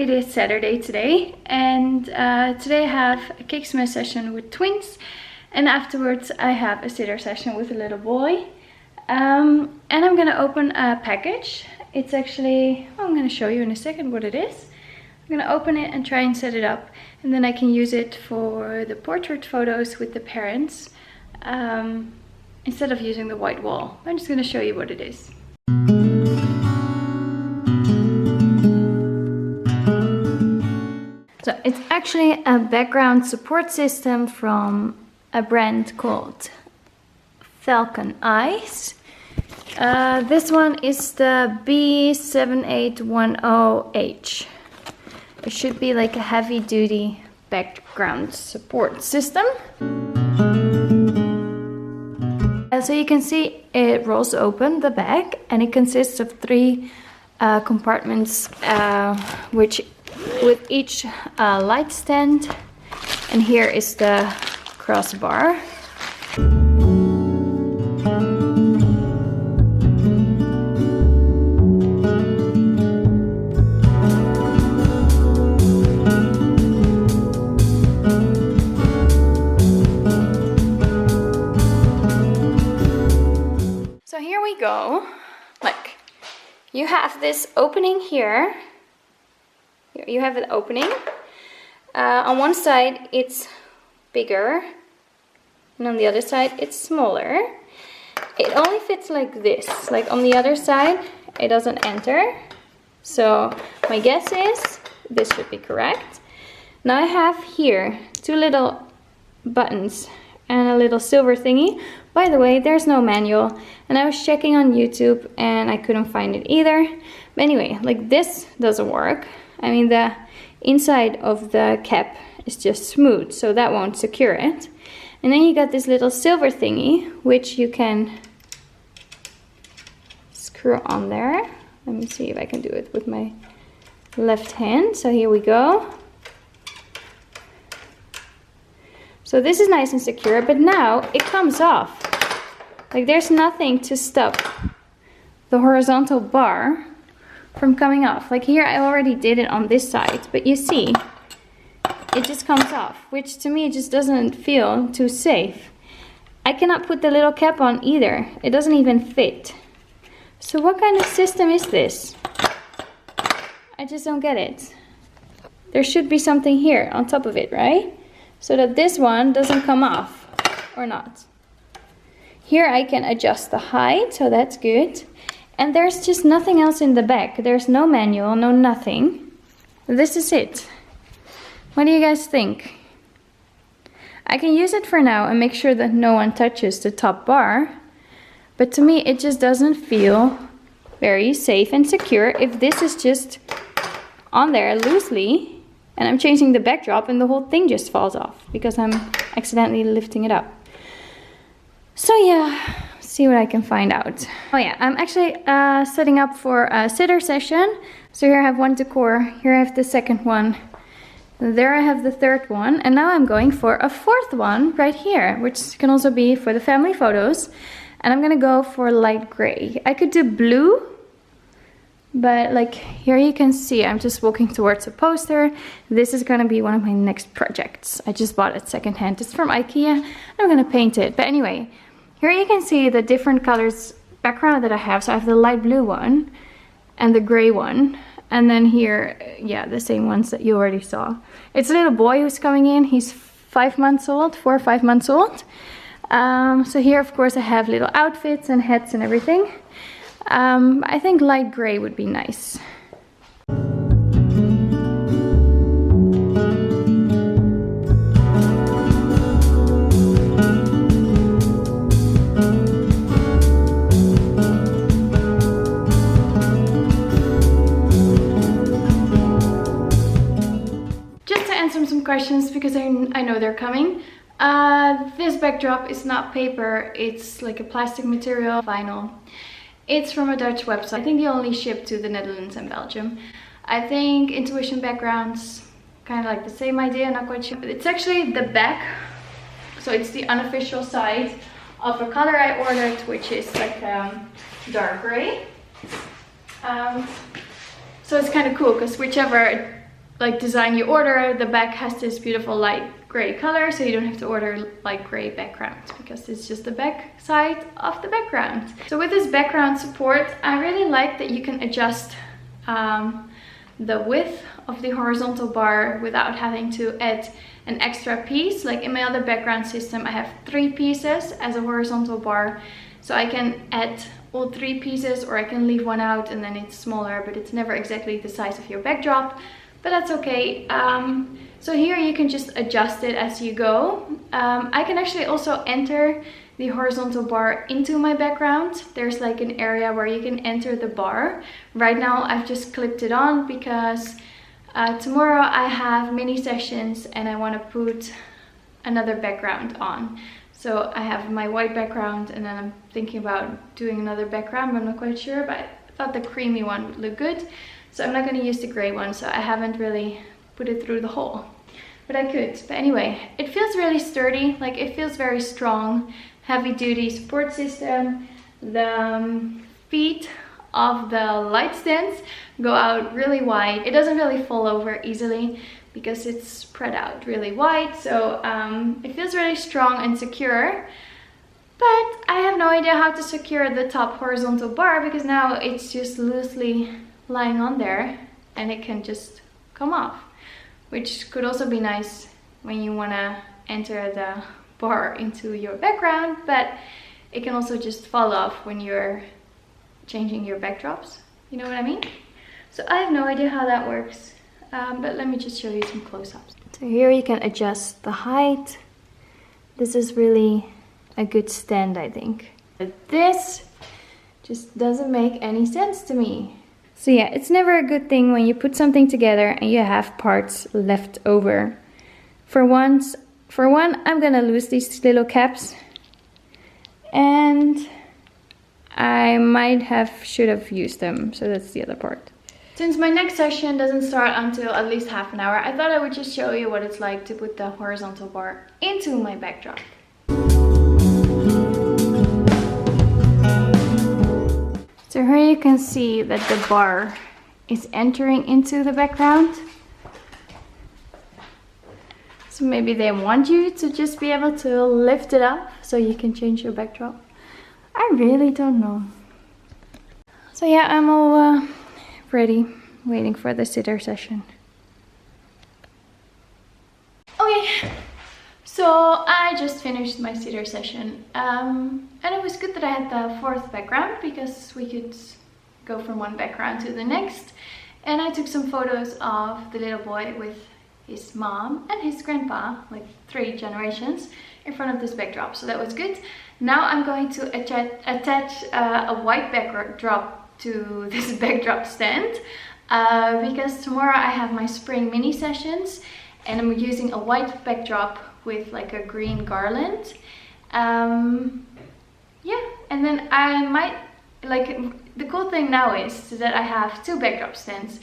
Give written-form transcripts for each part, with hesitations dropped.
it is Saturday today, and today I have a kick smash session with twins, and afterwards I have a sitter session with a little boy. And I'm gonna open a package. It's actually, I'm gonna show you in a second what it is. I'm gonna open it and try and set it up, and then I can use it for the portrait photos with the parents instead of using the white wall. I'm just gonna show you what it is. So it's actually a background support system from a brand called Falcon eyes. This one is the B7810H. It should be like a heavy duty background support system. So you can see it rolls open the back, and it consists of 3 compartments, which with each light stand, and here is the crossbar. So here we go. Look, you have this opening here. You have an opening. On one side it's bigger, and on the other side it's smaller. It only fits like this. Like on the other side it doesn't enter. So my guess is this should be correct. Now I have here 2 little buttons and a little silver thingy. By the way, there's no manual, and I was checking on YouTube and I couldn't find it either. But anyway, like this doesn't work. I mean, the inside of the cap is just smooth, so that won't secure it. And then you got this little silver thingy, which you can screw on there. Let me see if I can do it with my left hand. So here we go. So this is nice and secure, but now it comes off. Like there's nothing to stop the horizontal bar from coming off. Like here I already did it on this side, but you see it just comes off, which to me just doesn't feel too safe. I cannot put the little cap on either. It doesn't even fit. So what kind of system is this? I just don't get it. There should be something here on top of it, right? So that this one doesn't come off, or not. Here I can adjust the height, so that's good. And there's just nothing else in the back. There's no manual, no nothing. This is it. What do you guys think? I can use it for now and make sure that no one touches the top bar. But to me, it just doesn't feel very safe and secure if this is just on there loosely and I'm changing the backdrop and the whole thing just falls off because I'm accidentally lifting it up. So yeah. See what I can find out. Oh yeah, I'm actually setting up for a sitter session. So here I have one decor, here I have the second one, there I have the third one, and now I'm going for a 4th one right here, which can also be for the family photos. And I'm gonna go for light gray. I could do blue, but like here you can see I'm just walking towards a poster. This is gonna be one of my next projects. I just bought it secondhand. It's from IKEA. I'm gonna paint it, but anyway. Here you can see the different colors background that I have. So I have the light blue one and the gray one. And then here, yeah, the same ones that you already saw. It's a little boy who's coming in. He's 5 months old, 4 or 5 months old. So here, of course, I have little outfits and hats and everything. I think light gray would be nice. Some questions because I know they're coming. This backdrop is not paper, it's like a plastic material, vinyl. It's from a Dutch website. I think they only ship to the Netherlands and Belgium. I think Intuition backgrounds, kind of like the same idea, not quite sure. It's actually the back, so it's the unofficial side of a color I ordered, which is like dark gray. So it's kind of cool because whichever like design you order, the back has this beautiful light gray color, so you don't have to order light gray background because it's just the back side of the background. So with this background support, I really like that you can adjust the width of the horizontal bar without having to add an extra piece. Like in my other background system, I have 3 pieces as a horizontal bar, so I can add all 3 pieces, or I can leave one out and then it's smaller, but it's never exactly the size of your backdrop, but that's okay. So here you can just adjust it as you go. I can actually also enter the horizontal bar into my background. There's like an area where you can enter the bar. Right now I've just clipped it on because tomorrow I have mini sessions and I want to put another background on. So I have my white background and then I'm thinking about doing another background, but I'm not quite sure, but I thought the creamy one would look good. So I'm not going to use the gray one, so I haven't really put it through the hole, but I could. But anyway, it feels really sturdy, like it feels very strong, heavy duty support system. The feet of the light stands go out really wide. It doesn't really fall over easily because it's spread out really wide, so it feels really strong and secure. But I have no idea how to secure the top horizontal bar because now it's just loosely lying on there and it can just come off, which could also be nice when you want to enter the bar into your background, but it can also just fall off when you're changing your backdrops, you know what I mean? So I have no idea how that works, but let me just show you some close-ups. So here you can adjust the height. This is really a good stand, I think. But this just doesn't make any sense to me. So yeah, it's never a good thing when you put something together and you have parts left over. For one, I'm gonna lose these little caps, and I should have used them, so that's the other part. Since my next session doesn't start until at least half an hour, I thought I would just show you what it's like to put the horizontal bar into my backdrop. So here you can see that the bar is entering into the background. So maybe they want you to just be able to lift it up so you can change your backdrop. I really don't know. So yeah, I'm all ready, waiting for the sitter session. Okay, so I just finished my sitter session, and it was good that I had the 4th background because we could go from one background to the next. And I took some photos of the little boy with his mom and his grandpa, like 3 generations, in front of this backdrop, so that was good. Now I'm going to attach a white backdrop to this backdrop stand because tomorrow I have my spring mini sessions and I'm using a white backdrop with like a green garland. Yeah, and then I might, like, the cool thing now is that I have 2 backdrop stands.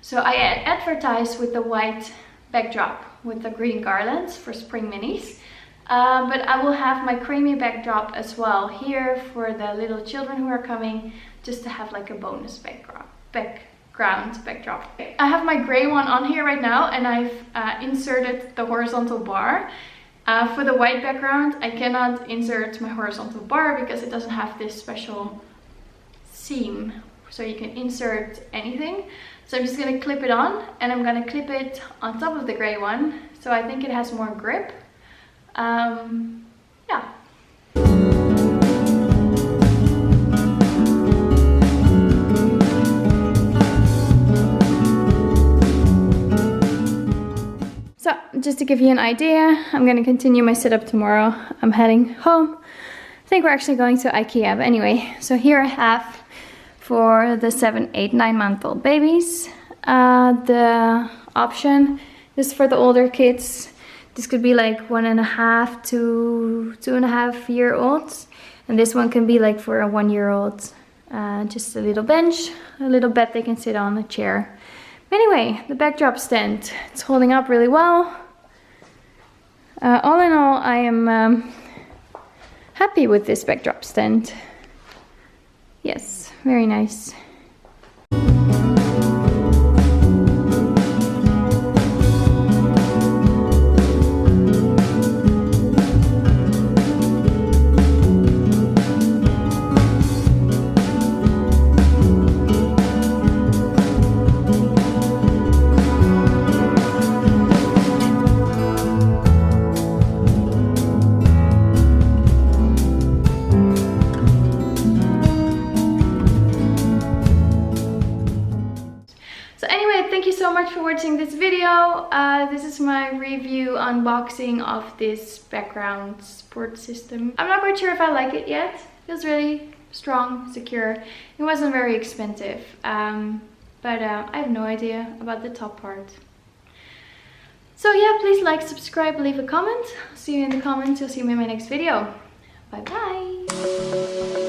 So I advertise with the white backdrop with the green garlands for spring minis. But I will have my creamy backdrop as well here for the little children who are coming, just to have like a bonus backdrop. I have my gray one on here right now, and I've inserted the horizontal bar. For the white background, I cannot insert my horizontal bar because it doesn't have this special seam, so you can insert anything. So I'm just going to clip it on, and I'm going to clip it on top of the gray one, so I think it has more grip. Yeah. So just to give you an idea, I'm going to continue my setup tomorrow. I'm heading home. I think we're actually going to IKEA, but anyway. So here I have, for the 7, 8, 9 month old babies, the option is for the older kids. This could be like 1.5 to 2.5 year olds, and this one can be like for a 1-year-old. Just a little bench, a little bed they can sit on, a chair. Anyway, the backdrop stand, it's holding up really well. All in all, I am happy with this backdrop stand. Yes, very nice. video. This is my review unboxing of this background support system. I'm not quite sure if I like it yet. It feels really strong, secure. It wasn't very expensive, but I have no idea about the top part. So yeah, please like, subscribe, leave a comment. See you in the comments. You'll see me in my next video. Bye bye.